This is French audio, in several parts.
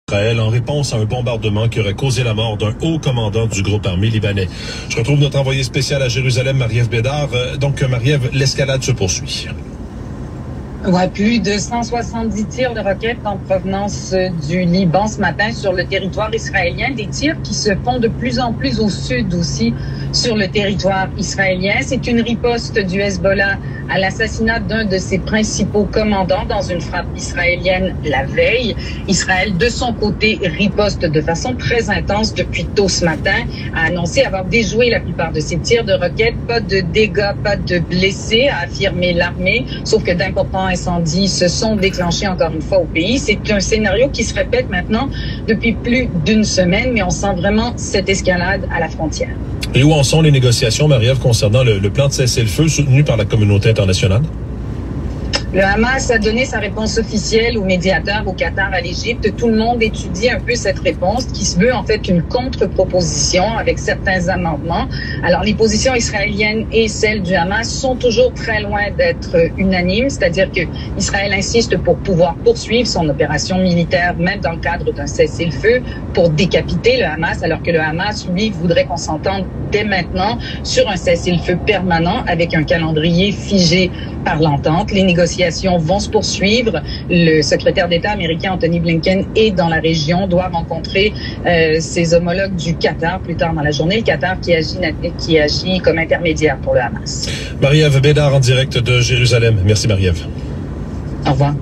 Israël en réponse à un bombardement qui aurait causé la mort d'un haut commandant du groupe armé libanais. Je retrouve notre envoyé spécial à Jérusalem, Marie-Ève Bédard. Donc, Marie-Ève, l'escalade se poursuit. Ouais, plus de 170 tirs de roquettes en provenance du Liban ce matin sur le territoire israélien. Des tirs qui se font de plus en plus au sud aussi sur le territoire israélien. C'est une riposte du Hezbollah à l'assassinat d'un de ses principaux commandants dans une frappe israélienne la veille. Israël, de son côté, riposte de façon très intense depuis tôt ce matin, a annoncé avoir déjoué la plupart de ses tirs de roquettes. Pas de dégâts, pas de blessés, a affirmé l'armée, sauf que d'importants incendies se sont déclenchés encore une fois au pays. C'est un scénario qui se répète maintenant depuis plus d'une semaine, mais on sent vraiment cette escalade à la frontière. Et où en sont les négociations, Marie-Ève, concernant le plan de cessez-le-feu soutenu par la communauté internationale? Le Hamas a donné sa réponse officielle aux médiateurs au Qatar, à l'Égypte. Tout le monde étudie un peu cette réponse qui se veut en fait une contre-proposition avec certains amendements. Alors les positions israéliennes et celles du Hamas sont toujours très loin d'être unanimes, c'est-à-dire que Israël insiste pour pouvoir poursuivre son opération militaire, même dans le cadre d'un cessez-le-feu, pour décapiter le Hamas, alors que le Hamas, lui, voudrait qu'on s'entende dès maintenant sur un cessez-le-feu permanent avec un calendrier figé par l'entente. Les négociations vont se poursuivre. Le secrétaire d'État américain Anthony Blinken est dans la région, doit rencontrer ses homologues du Qatar plus tard dans la journée. Le Qatar qui agit comme intermédiaire pour le Hamas. Marie-Ève Bédard en direct de Jérusalem. Merci Marie-Ève. Au revoir.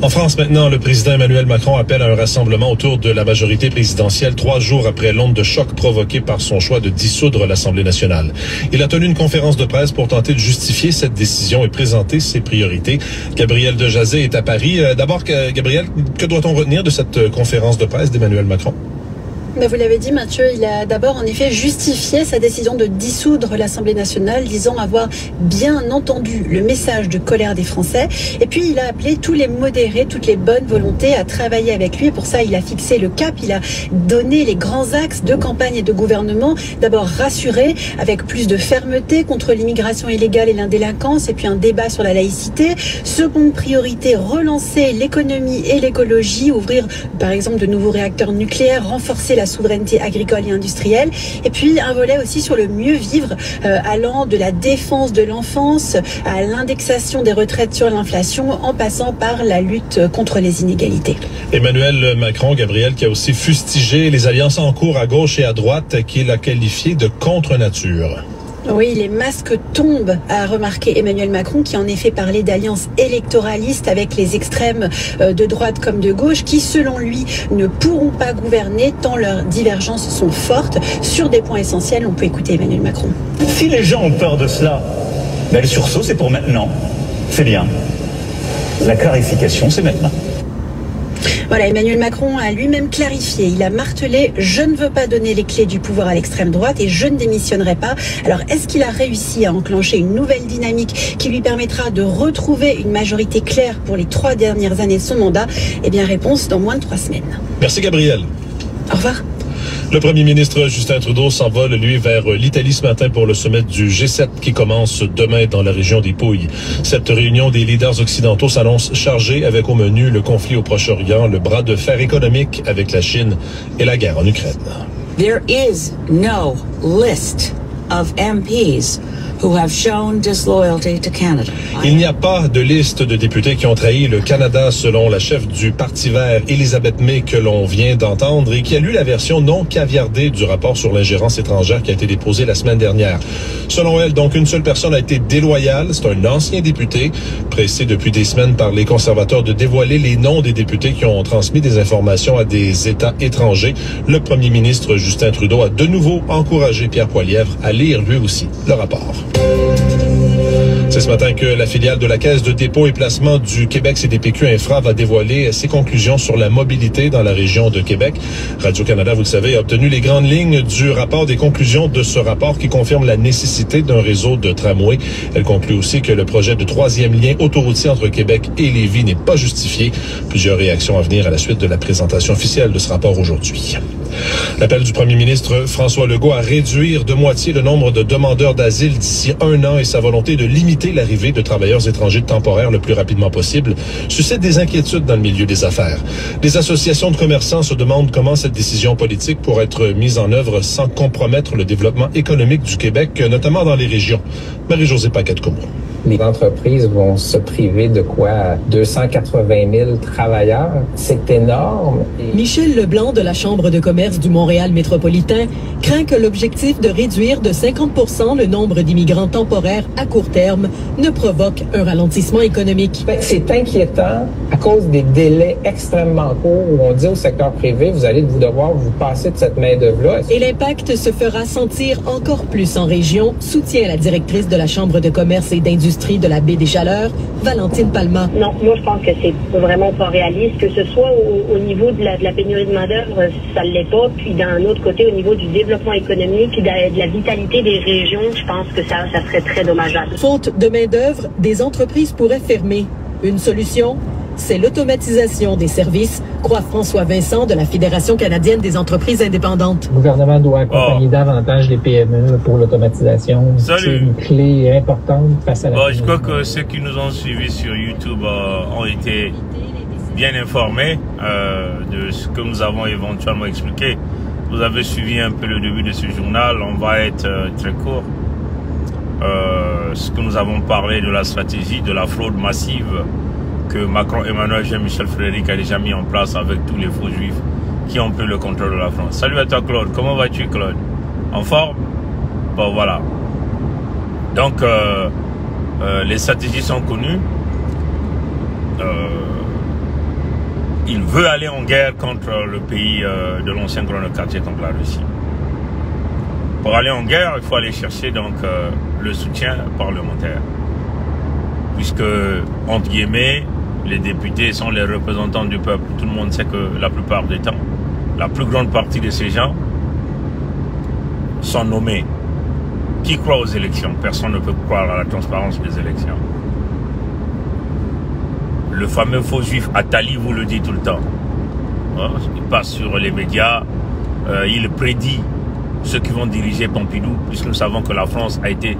En France maintenant, le président Emmanuel Macron appelle à un rassemblement autour de la majorité présidentielle 3 jours après l'onde de choc provoquée par son choix de dissoudre l'Assemblée nationale. Il a tenu une conférence de presse pour tenter de justifier cette décision et présenter ses priorités. Gabriel Dejazet est à Paris. D'abord, Gabriel, que doit-on retenir de cette conférence de presse d'Emmanuel Macron? Vous l'avez dit, Mathieu, il a d'abord en effet justifié sa décision de dissoudre l'Assemblée nationale, disant avoir bien entendu le message de colère des Français. Et puis il a appelé tous les modérés, toutes les bonnes volontés à travailler avec lui. Et pour ça, il a fixé le cap, il a donné les grands axes de campagne et de gouvernement. D'abord rassurer, avec plus de fermeté contre l'immigration illégale et l'indélinquance, et puis un débat sur la laïcité. Seconde priorité, relancer l'économie et l'écologie, ouvrir par exemple de nouveaux réacteurs nucléaires, renforcer la souveraineté agricole et industrielle, et puis un volet aussi sur le mieux vivre, allant de la défense de l'enfance à l'indexation des retraites sur l'inflation, en passant par la lutte contre les inégalités. Emmanuel Macron, Gabriel, qui a aussi fustigé les alliances en cours à gauche et à droite, qu'il a qualifiées de contre-nature. Oui, les masques tombent, a remarqué Emmanuel Macron, qui en effet parlait d'alliances électoralistes avec les extrêmes de droite comme de gauche, qui selon lui ne pourront pas gouverner tant leurs divergences sont fortes. Sur des points essentiels, on peut écouter Emmanuel Macron. Si les gens ont peur de cela, le sursaut c'est pour maintenant, c'est bien. La clarification c'est maintenant. Voilà, Emmanuel Macron a lui-même clarifié. Il a martelé « Je ne veux pas donner les clés du pouvoir à l'extrême droite et je ne démissionnerai pas ». Alors, est-ce qu'il a réussi à enclencher une nouvelle dynamique qui lui permettra de retrouver une majorité claire pour les 3 dernières années de son mandat? Eh bien, réponse dans moins de 3 semaines. Merci, Gabriel. Au revoir. Le premier ministre Justin Trudeau s'envole, lui, vers l'Italie ce matin pour le sommet du G7 qui commence demain dans la région des Pouilles. Cette réunion des leaders occidentaux s'annonce chargée avec au menu le conflit au Proche-Orient, le bras de fer économique avec la Chine et la guerre en Ukraine. There is no list of MPs who have shown disloyalty to Canada. Il n'y a pas de liste de députés qui ont trahi le Canada selon la chef du Parti vert, Elisabeth May, que l'on vient d'entendre et qui a lu la version non caviardée du rapport sur l'ingérence étrangère qui a été déposé la semaine dernière. Selon elle, donc, une seule personne a été déloyale. C'est un ancien député, pressé depuis des semaines par les conservateurs de dévoiler les noms des députés qui ont transmis des informations à des États étrangers. Le premier ministre Justin Trudeau a de nouveau encouragé Pierre Poilievre à lire lui aussi le rapport. C'est ce matin que la filiale de la Caisse de dépôt et placement du Québec CDPQ Infra va dévoiler ses conclusions sur la mobilité dans la région de Québec. Radio-Canada, vous le savez, a obtenu les grandes lignes du rapport, des conclusions de ce rapport qui confirme la nécessité d'un réseau de tramway. Elle conclut aussi que le projet de 3e lien autoroutier entre Québec et Lévis n'est pas justifié. Plusieurs réactions à venir à la suite de la présentation officielle de ce rapport aujourd'hui. L'appel du premier ministre François Legault à réduire de moitié le nombre de demandeurs d'asile d'ici 1 an et sa volonté de limiter l'arrivée de travailleurs étrangers temporaires le plus rapidement possible suscite des inquiétudes dans le milieu des affaires. Les associations de commerçants se demandent comment cette décision politique pourrait être mise en œuvre sans compromettre le développement économique du Québec, notamment dans les régions. Marie-Josée Paquette-Comeau. Les entreprises vont se priver de quoi? 280 000 travailleurs? C'est énorme. Michel Leblanc de la Chambre de commerce du Montréal métropolitain craint que l'objectif de réduire de 50% le nombre d'immigrants temporaires à court terme ne provoque un ralentissement économique. C'est inquiétant à cause des délais extrêmement courts où on dit au secteur privé, vous allez devoir vous passer de cette main-d'œuvre-là. Et l'impact se fera sentir encore plus en région, soutient la directrice de la Chambre de commerce et d'industrie de la Baie des Chaleurs, Valentine Palma. Non, moi je pense que c'est vraiment pas réaliste, que ce soit au niveau de la pénurie de main-d'œuvre, ça ne l'est pas, puis d'un autre côté, au niveau du développement économique, de la vitalité des régions, je pense que ça serait très dommageable. Faute de main-d'œuvre, des entreprises pourraient fermer. Une solution? C'est l'automatisation des services, croit François Vincent de la Fédération canadienne des entreprises indépendantes. Le gouvernement doit accompagner davantage les PME pour l'automatisation. C'est une clé importante face à la je crois que ceux qui nous ont suivis sur YouTube ont été bien informés de ce que nous avons éventuellement expliqué. Vous avez suivi un peu le début de ce journal, on va être très court. Ce que nous avons parlé de la stratégie, de la fraude massive que Macron, Emmanuel, Jean-Michel Frédéric a déjà mis en place avec tous les faux juifs qui ont pris le contrôle de la France. Salut à toi Claude, comment vas-tu Claude? En forme? Bon voilà. Donc les stratégies sont connues. Il veut aller en guerre contre le pays de l'ancien grand quartier, contre la Russie. Pour aller en guerre, il faut aller chercher donc le soutien parlementaire. Puisque, entre guillemets, les députés sont les représentants du peuple. Tout le monde sait que la plupart du temps, la plus grande partie de ces gens sont nommés. Qui croit aux élections? Personne ne peut croire à la transparence des élections. Le fameux faux juif Attali vous le dit tout le temps. Il passe sur les médias, il prédit ceux qui vont diriger Pompidou, puisque nous savons que la France a été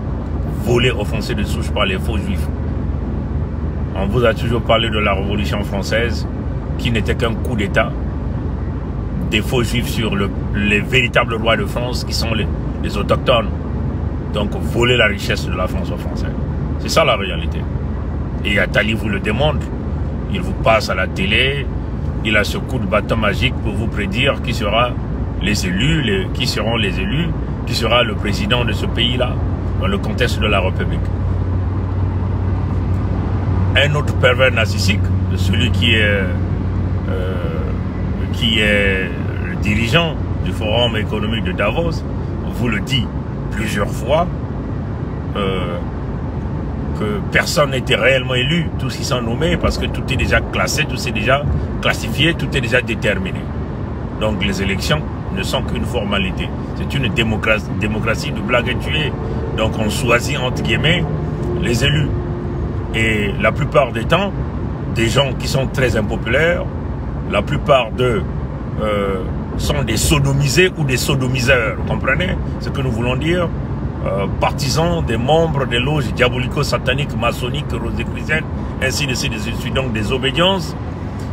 volée, offensée de souche par les faux juifs. On vous a toujours parlé de la Révolution française, qui n'était qu'un coup d'État, des faux juifs sur les véritables rois de France, qui sont les autochtones. Donc, voler la richesse de la France aux Français. C'est ça la réalité. Et Attali vous le démontre. Il vous passe à la télé, il a ce coup de bâton magique pour vous prédire qui sera les élus, qui seront les élus, qui sera le président de ce pays-là, dans le contexte de la République. Un autre pervers narcissique, celui qui est le dirigeant du Forum économique de Davos, vous le dit plusieurs fois, que personne n'était réellement élu, tous ils sont nommés parce que tout est déjà classé, tout est déjà classifié, tout est déjà déterminé. Donc les élections ne sont qu'une formalité. C'est une démocratie de blague et tuer. Donc on choisit entre guillemets les élus. Et la plupart des temps, des gens qui sont très impopulaires, la plupart d'eux sont des sodomisés ou des sodomiseurs. Vous comprenez ce que nous voulons dire? Partisans des membres des loges diabolico-sataniques, maçonniques, rosicruciennes, ainsi de suite, donc des obédiences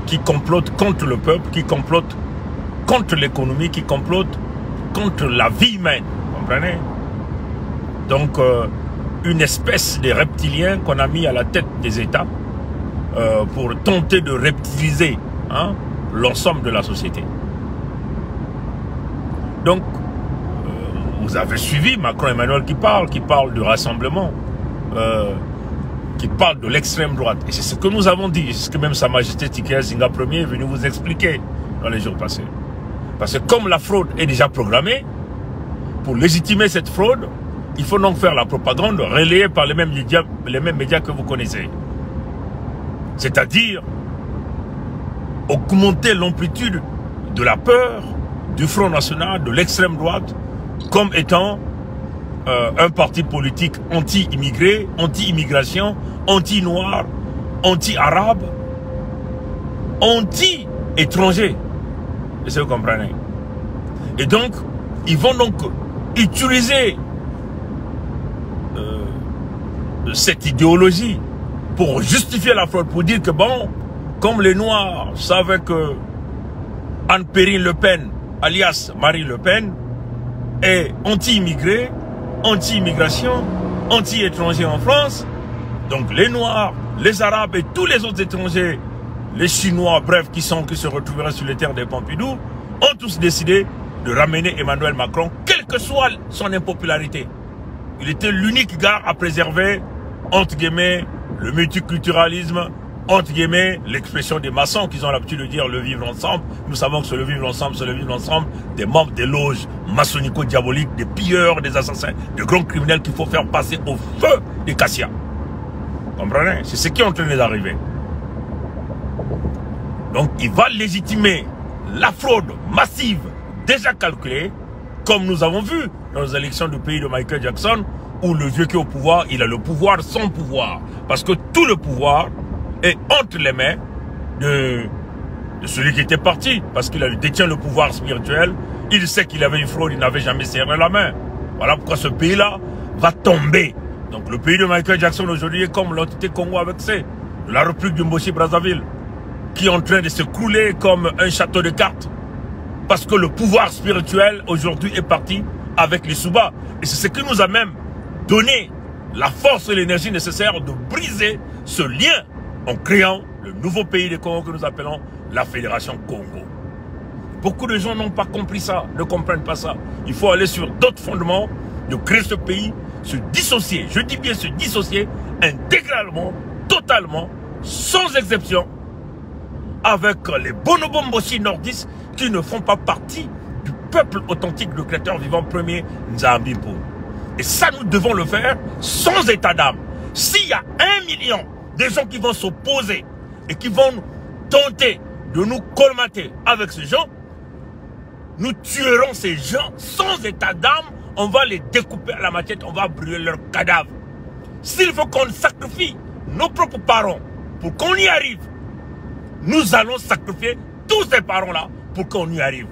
qui complotent contre le peuple, qui complotent contre l'économie, qui complotent contre la vie humaine. Vous comprenez? Donc, une espèce de reptiliens qu'on a mis à la tête des États pour tenter de reptiliser l'ensemble de la société. Donc, vous avez suivi Macron Emmanuel qui parle du rassemblement, qui parle de l'extrême droite. Et c'est ce que nous avons dit, c'est ce que même Sa Majesté Tiki Zinga Ier est venu vous expliquer dans les jours passés. Parce que comme la fraude est déjà programmée, pour légitimer cette fraude, il faut donc faire la propagande relayée par les mêmes médias que vous connaissez. C'est-à-dire augmenter l'amplitude de la peur du Front National, de l'extrême droite, comme étant un parti politique anti-immigré, anti-immigration, anti-noir, anti-arabe, anti-étranger. Est-ce que vous comprenez? Et donc, ils vont donc utiliser cette idéologie pour justifier la fraude, pour dire que bon, comme les Noirs savaient que Anne-Perrine Le Pen, alias Marine Le Pen, est anti-immigré, anti-immigration, anti-étranger en France, donc les Noirs, les Arabes et tous les autres étrangers, les Chinois, bref, qui se retrouveraient sur les terres des Pompidou, ont tous décidé de ramener Emmanuel Macron, quelle que soit son impopularité. Il était l'unique gars à préserver, entre guillemets, le multiculturalisme, entre guillemets, l'expression des maçons qui ont l'habitude de dire le vivre ensemble. Nous savons que c'est le vivre ensemble, c'est le vivre ensemble des membres des loges maçonnico-diaboliques, des pilleurs, des assassins, des grands criminels qu'il faut faire passer au feu des Cassia. Comprenez? C'est ce qui est en train d'arriver. Donc il va légitimer la fraude massive déjà calculée, comme nous avons vu dans les élections du pays de Michael Jackson, où le vieux qui est au pouvoir, il a le pouvoir sans pouvoir. Parce que tout le pouvoir est entre les mains de celui qui était parti. Parce qu'il détient le pouvoir spirituel. Il sait qu'il avait une fraude, il n'avait jamais serré la main. Voilà pourquoi ce pays-là va tomber. Donc le pays de Michael Jackson aujourd'hui est comme l'entité Congo avec la République du Mboshi-Brazzaville, qui est en train de se crouler comme un château de cartes. Parce que le pouvoir spirituel aujourd'hui est parti avec les Souba. Et c'est ce qui nous a même donné la force et l'énergie nécessaire de briser ce lien en créant le nouveau pays de Congo que nous appelons la Fédération Congo. Beaucoup de gens n'ont pas compris ça, ne comprennent pas ça. Il faut aller sur d'autres fondements, de créer ce pays, se dissocier, je dis bien se dissocier intégralement, totalement, sans exception, avec les bonobos aussi nordistes qui ne font pas partie du peuple authentique, le créateur vivant premier Nzambimpo. Et ça, nous devons le faire sans état d'âme. S'il y a 1 million de gens qui vont s'opposer et qui vont tenter de nous colmater avec ces gens, nous tuerons ces gens sans état d'âme. On va les découper à la machette, on va brûler leurs cadavres. S'il faut qu'on sacrifie nos propres parents pour qu'on y arrive, nous allons sacrifier tous ces parents-là pour qu'on y arrive.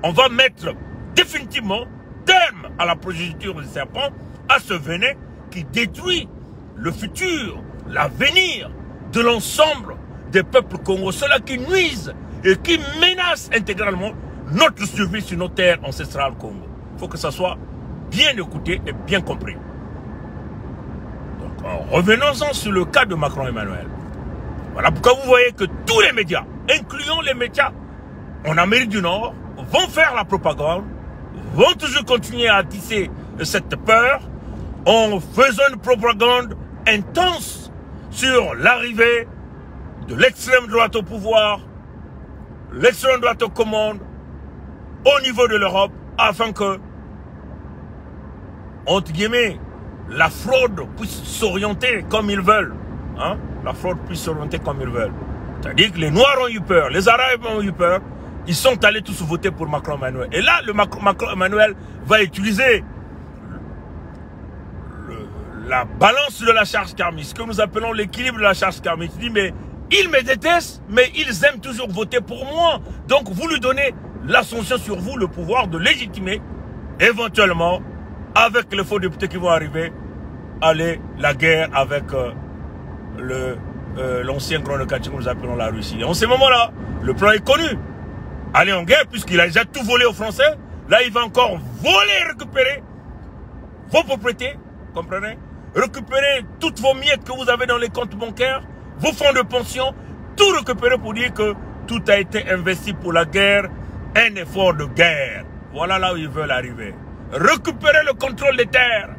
On va mettre définitivement terme à la progéniture du serpent, à ce venin qui détruit le futur, l'avenir de l'ensemble des peuples congolais, ceux-là qui nuisent et qui menacent intégralement notre survie sur nos terres ancestrales Congo. Il faut que ça soit bien écouté et bien compris. Donc, revenons-en sur le cas de Macron-Emmanuel. Voilà pourquoi vous voyez que tous les médias, incluant les médias en Amérique du Nord, vont faire la propagande, vont toujours continuer à tisser cette peur en faisant une propagande intense sur l'arrivée de l'extrême droite au pouvoir, l'extrême droite aux commandes au niveau de l'Europe, afin que, entre guillemets, la fraude puisse s'orienter comme ils veulent. Hein? La fraude puisse s'orienter comme ils veulent. C'est-à-dire que les Noirs ont eu peur, les Arabes ont eu peur, ils sont allés tous voter pour Macron-Emmanuel. Et là, le Macron-Emmanuel va utiliser la balance de la charge karmique, ce que nous appelons l'équilibre de la charge karmique. Il dit, mais ils me détestent, mais ils aiment toujours voter pour moi. Donc, vous lui donnez l'ascension sur vous, le pouvoir de légitimer, éventuellement, avec les faux députés qui vont arriver, aller la guerre avec l'ancien grand quartier que nous appelons la Russie. Et en ce moment-là, le plan est connu. Aller en guerre, puisqu'il a déjà tout volé aux Français. Là, il va encore voler et récupérer vos propriétés, comprenez? Récupérer toutes vos miettes que vous avez dans les comptes bancaires, vos fonds de pension, tout récupérer pour dire que tout a été investi pour la guerre, un effort de guerre. Voilà là où ils veulent arriver. Récupérer le contrôle des terres.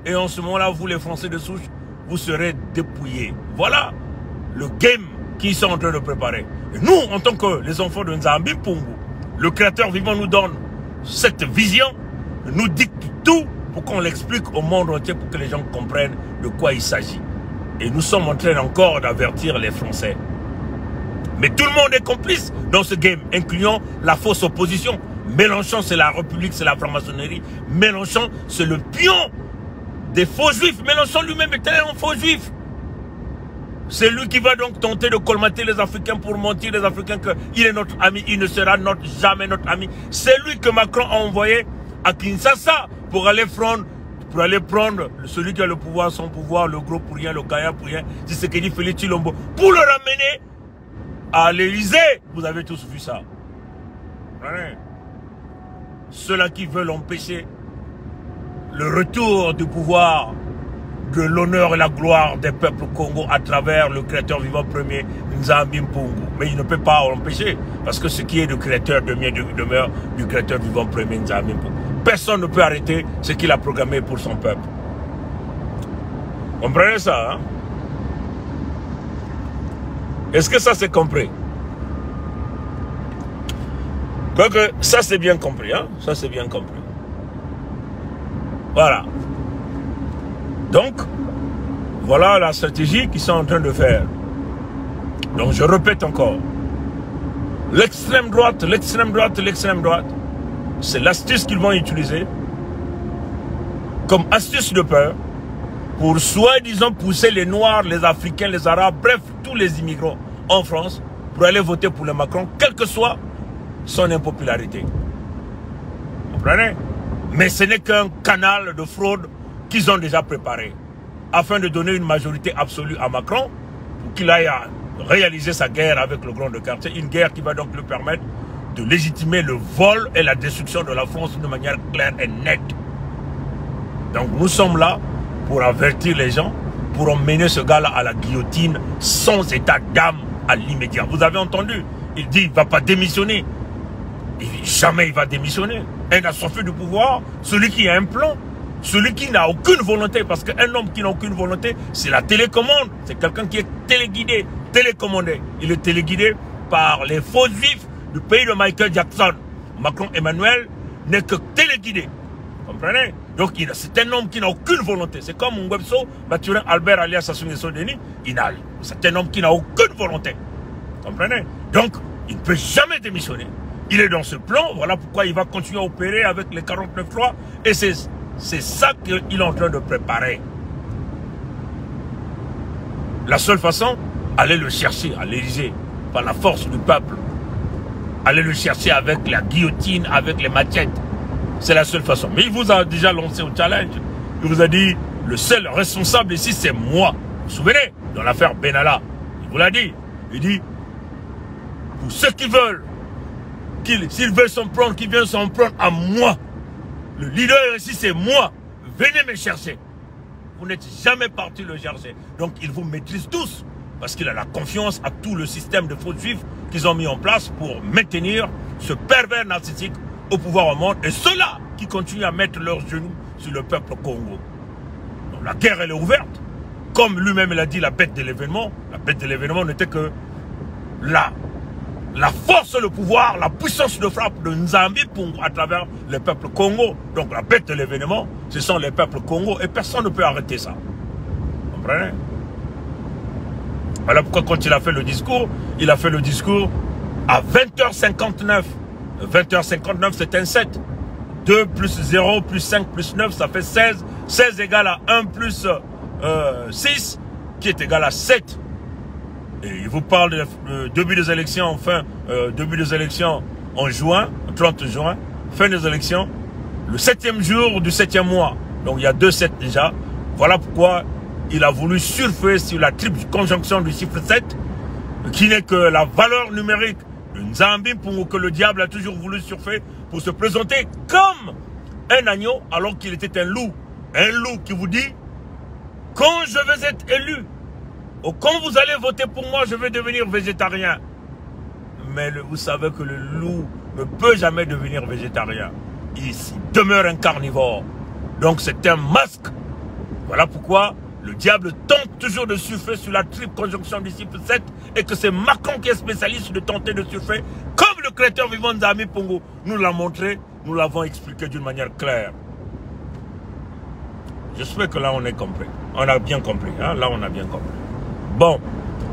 Et en ce moment-là, vous les Français de souche, vous serez dépouillés. Voilà le game qu'ils sont en train de préparer. Et nous, en tant que les enfants de Nzambi Pungu, le Créateur vivant nous donne cette vision, nous dicte tout pour qu'on l'explique au monde entier, pour que les gens comprennent de quoi il s'agit. Et nous sommes en train encore d'avertir les Français. Mais tout le monde est complice dans ce game, incluant la fausse opposition. Mélenchon, c'est la République, c'est la franc-maçonnerie. Mélenchon, c'est le pion des faux juifs. Mélenchon lui-même était un faux juif. C'est lui qui va donc tenter de colmater les Africains pour mentir les Africains qu'il est notre ami, il ne sera jamais notre ami. C'est lui que Macron a envoyé à Kinshasa pour aller prendre celui qui a le pouvoir, son pouvoir, le gros pour rien, le gaillard pour rien, c'est ce que dit Félix Tshilombo, pour le ramener à l'Élysée. Vous avez tous vu ça. Ouais. Ceux-là qui veulent empêcher le retour du pouvoir, de l'honneur et la gloire des peuples congolais à travers le créateur vivant premier, Nzambi Mpungu. Mais il ne peut pas l'empêcher, parce que ce qui est du créateur demeure du créateur vivant premier, Nzambi Mpungu. Personne ne peut arrêter ce qu'il a programmé pour son peuple. Comprenez ça, hein? Est-ce que ça c'est compris? Quoique, ça c'est bien compris, hein? Ça c'est bien compris. Voilà. Donc, voilà la stratégie qu'ils sont en train de faire. Donc, je répète encore. L'extrême droite, l'extrême droite, l'extrême droite, c'est l'astuce qu'ils vont utiliser comme astuce de peur pour soi-disant pousser les Noirs, les Africains, les Arabes, bref, tous les immigrants en France pour aller voter pour le Macron, quelle que soit son impopularité. Vous comprenez? Mais ce n'est qu'un canal de fraude qu'ils ont déjà préparé afin de donner une majorité absolue à Macron pour qu'il aille à réaliser sa guerre avec le grand de quartier, une guerre qui va donc lui permettre de légitimer le vol et la destruction de la France de manière claire et nette. Donc nous sommes là pour avertir les gens, pour emmener ce gars-là à la guillotine sans état d'âme à l'immédiat. Vous avez entendu? Il dit qu'il ne va pas démissionner. Jamais il va démissionner. Un assoiffé du pouvoir, celui qui a un plan, celui qui n'a aucune volonté, parce qu'un homme qui n'a aucune volonté, c'est la télécommande. C'est quelqu'un qui est téléguidé, télécommandé. Il est téléguidé par les faux juifs du pays de Michael Jackson. Macron Emmanuel n'est que téléguidé. Vous comprenez? Donc c'est un homme qui n'a aucune volonté. C'est comme un webso, Mathurin Albert alias Sassou Nguesso Denis, c'est un homme qui n'a aucune volonté. Vous comprenez? Donc, il ne peut jamais démissionner. Il est dans ce plan, voilà pourquoi il va continuer à opérer avec les 49.3 et c'est ça qu'il est en train de préparer. La seule façon, aller le chercher à l'Élysée, par la force du peuple. Aller le chercher avec la guillotine, avec les machettes. C'est la seule façon. Mais il vous a déjà lancé au challenge. Il vous a dit, le seul responsable ici, c'est moi. Vous vous souvenez, dans l'affaire Benalla, il vous l'a dit. Il dit, pour ceux qui veulent, s'ils veulent s'en prendre, qu'ils viennent s'en prendre à moi. Le leader ici, c'est moi. Venez me chercher. Vous n'êtes jamais parti le chercher. Donc, il vous maîtrise tous. Parce qu'il a la confiance à tout le système de faux juifs qu'ils ont mis en place pour maintenir ce pervers narcissique au pouvoir au monde. Et ceux-là qui continuent à mettre leurs genoux sur le peuple Congo. Donc, la guerre, elle est ouverte. Comme lui-même l'a dit, la bête de l'événement. La bête de l'événement n'était que la force, le pouvoir, la puissance de frappe de Nzambi à travers le peuple Congo. Donc la bête de l'événement, ce sont les peuples Congo et personne ne peut arrêter ça. Vous comprenez? Voilà pourquoi quand il a fait le discours, il a fait le discours à 20h59. 20h59 c'est un 7. 2 plus 0 plus 5 plus 9 ça fait 16. 16 égale à 1 plus 6 qui est égal à 7. Et il vous parle de début des élections, enfin, début des élections en juin, 30 juin, fin des élections, le 7e jour du 7e mois. Donc il y a 2 7 déjà. Voilà pourquoi il a voulu surfer sur la triple conjonction du chiffre 7, qui n'est que la valeur numérique de Nzambi pour que le diable a toujours voulu surfer pour se présenter comme un agneau alors qu'il était un loup. Un loup qui vous dit, quand je vais être élu, ou quand vous allez voter pour moi, je vais devenir végétarien. Mais vous savez que le loup ne peut jamais devenir végétarien. Il demeure un carnivore. Donc c'est un masque. Voilà pourquoi le diable tente toujours de surfer sur la triple conjonction du chiffre 7 et que c'est Macron qui est spécialiste de tenter de surfer comme le créateur vivant Nzambi Mpungu nous l'a montré, nous l'avons expliqué d'une manière claire. J'espère que là on est compris. On a bien compris. Hein? Là on a bien compris. Bon,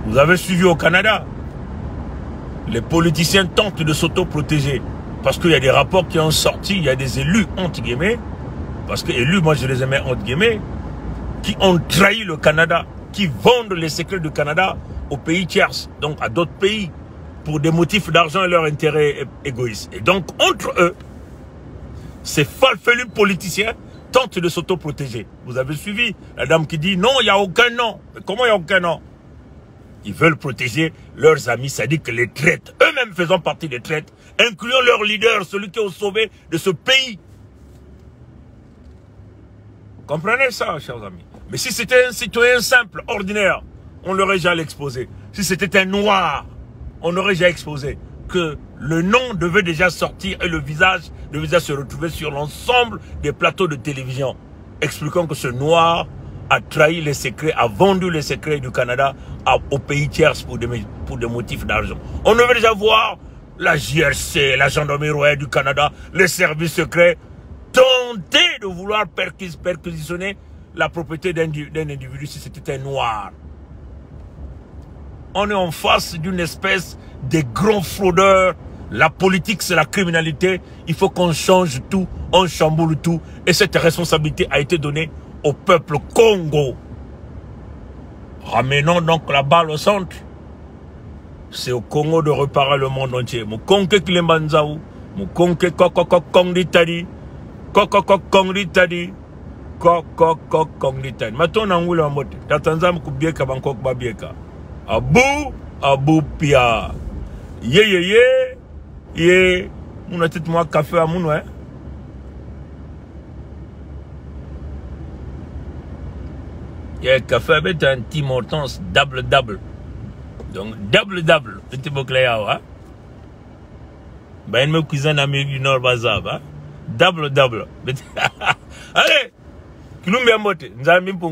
vous avez suivi au Canada, les politiciens tentent de s'auto-protéger parce qu'il y a des rapports qui ont sorti, il y a des élus, entre guillemets, parce que élus, moi je les aimais, entre guillemets, qui ont trahi le Canada qui vendent les secrets du Canada aux pays tiers, donc à d'autres pays, pour des motifs d'argent et leurs intérêts égoïstes. Et donc, entre eux, ces farfelus politiciens tentent de s'auto-protéger. Vous avez suivi la dame qui dit non, il n'y a aucun nom. Mais comment il n'y a aucun nom? Ils veulent protéger leurs amis, c'est-à-dire que les traîtres, eux-mêmes faisant partie des traîtres, incluant leur leader, celui qui est au sauvé de ce pays. Comprenez ça, chers amis. Mais si c'était un citoyen simple, ordinaire, on l'aurait déjà exposé. Si c'était un noir, on aurait déjà exposé que le nom devait déjà sortir et le visage devait déjà se retrouver sur l'ensemble des plateaux de télévision, expliquant que ce noir a trahi les secrets, a vendu les secrets du Canada aux pays tiers pour des motifs d'argent. On devait déjà voir la JRC, la gendarmerie royale du Canada, les services secrets tenter de vouloir perquisitionner la propriété d'un individu si c'était un noir. On est en face d'une espèce de grands fraudeurs. La politique, c'est la criminalité. Il faut qu'on change tout, on chamboule tout. Et cette responsabilité a été donnée au peuple Congo. Ramenons donc la balle au centre. C'est au Congo de réparer le monde entier. Mukonke Kilembanzaou, Mukonke Kokokokongritadi, Kokokokongritadi, Kokokokongritadi. Maton Angoula Mote, Tatanzam Kubieka Bangkok Babieka. Abou Pia. Ye. On a tout moi café à mon, hein. Il y a un café avec un Tim Hortons double. Donc, double. Petit peu clair, hein. Ben, il me cuisine en Amérique du Nord, bazab, hein. Double. Allez! Kilumbi Amote, nous allons bien pour